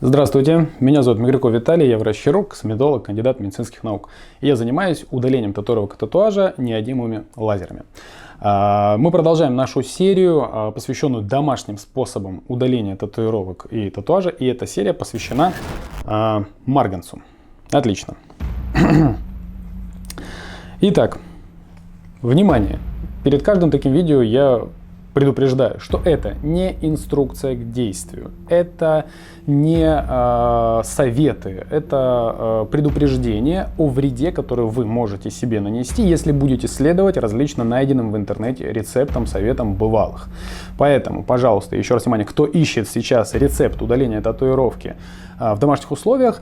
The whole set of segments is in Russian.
Здравствуйте, меня зовут Мигряков Виталий, я врач-хирург, косметолог, кандидат медицинских наук. И я занимаюсь удалением татуировок и татуажа неодимыми лазерами. Мы продолжаем нашу серию, посвященную домашним способам удаления татуировок и татуажа. И эта серия посвящена марганцу. Отлично. Итак, внимание! Перед каждым таким видео я предупреждаю, что это не инструкция к действию, это не советы, это предупреждение о вреде, который вы можете себе нанести, если будете следовать различно найденным в интернете рецептам, советам бывалых. Поэтому, пожалуйста, еще раз внимание, кто ищет сейчас рецепт удаления татуировки в домашних условиях,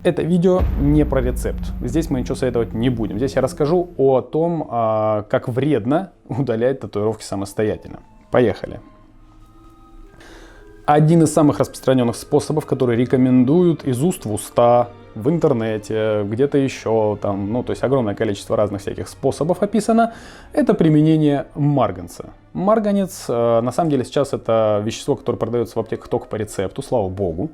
это видео не про рецепт. Здесь мы ничего советовать не будем. Здесь я расскажу о том, как вредно удалять татуировки самостоятельно. Поехали. Один из самых распространенных способов, который рекомендуют из уст в уста, в интернете, где-то еще, там, то есть огромное количество разных всяких способов описано, это применение марганца. Марганец, на самом деле, сейчас это вещество, которое продается в аптеках только по рецепту, слава богу.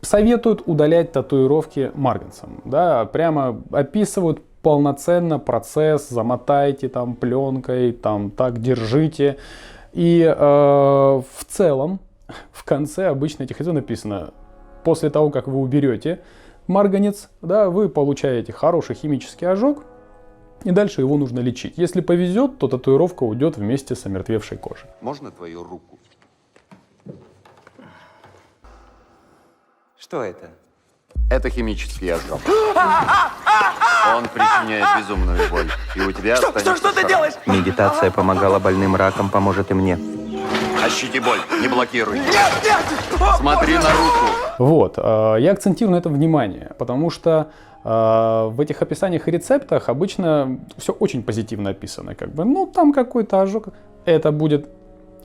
Советуют удалять татуировки марганцем, да, прямо описывают полноценно процесс, замотайте там пленкой, там так держите. И в целом, в конце обычно этих видео написано: после того, как вы уберете марганец, да, вы получаете хороший химический ожог, и дальше его нужно лечить. Если повезет, то татуировка уйдет вместе с омертвевшей кожей. Можно твою руку? Что это? Это химический ожог. Он причиняет безумную боль. И у тебя Что ты делаешь? Медитация помогала больным раком, поможет и мне. Ощути боль, не блокируй. Нет! Смотри на руку. Вот, я акцентирую на этом внимание, потому что в этих описаниях и рецептах обычно все очень позитивно описано. Там какой-то ожог, это будет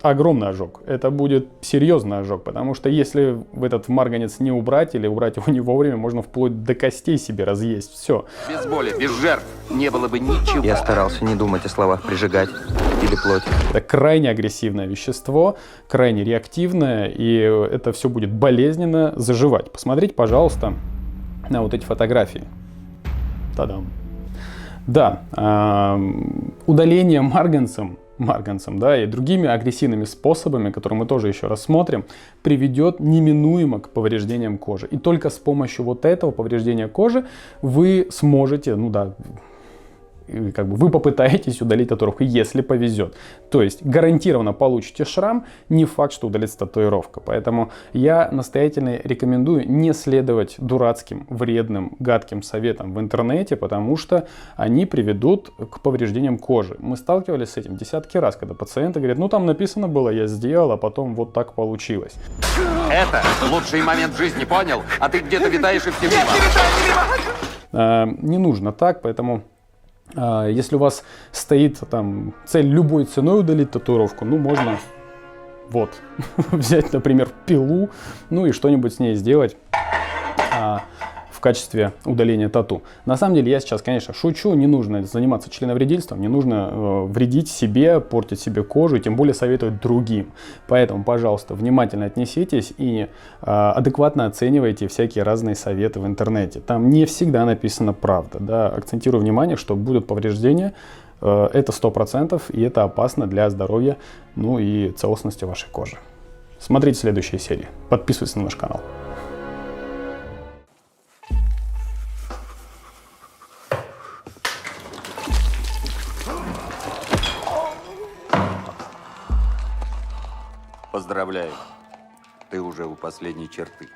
огромный ожог, это будет серьезный ожог, потому что если этот марганец не убрать или убрать его не вовремя, можно вплоть до костей себе разъесть, все. Без боли, без жертв не было бы ничего. Я старался не думать о словах «прижигать» или «плоть». Это крайне агрессивное вещество, крайне реактивное, и это все будет болезненно заживать. Посмотрите, пожалуйста, на вот эти фотографии. Та-дам. Да, удаление марганцем, да, и другими агрессивными способами, которые мы тоже еще рассмотрим, приведет неминуемо к повреждениям кожи. И только с помощью вот этого повреждения кожи вы сможете, вы попытаетесь удалить татуировку, если повезет. То есть гарантированно получите шрам, не факт, что удалится татуировка. Поэтому я настоятельно рекомендую не следовать дурацким, вредным, гадким советам в интернете, потому что они приведут к повреждениям кожи. Мы сталкивались с этим десятки раз, когда пациенты говорят: там написано было, я сделал, а потом вот так получилось. Это лучший момент в жизни, понял? А ты где-то витаешь и все мимо. Не нужно так, поэтому если у вас стоит цель любой ценой удалить татуировку, можно взять, например, пилу, и что-нибудь с ней сделать в качестве удаления тату. На самом деле я сейчас, конечно, шучу, не нужно заниматься членовредительством, не нужно вредить себе, портить себе кожу, и тем более советовать другим. Поэтому, пожалуйста, внимательно отнеситесь и адекватно оценивайте всякие разные советы в интернете. Там не всегда написана правда, да. Акцентирую внимание, что будут повреждения, это 100%, и это опасно для здоровья, и целостности вашей кожи. Смотрите следующие серии, подписывайтесь на наш канал. Поздравляю, ты уже у последней черты.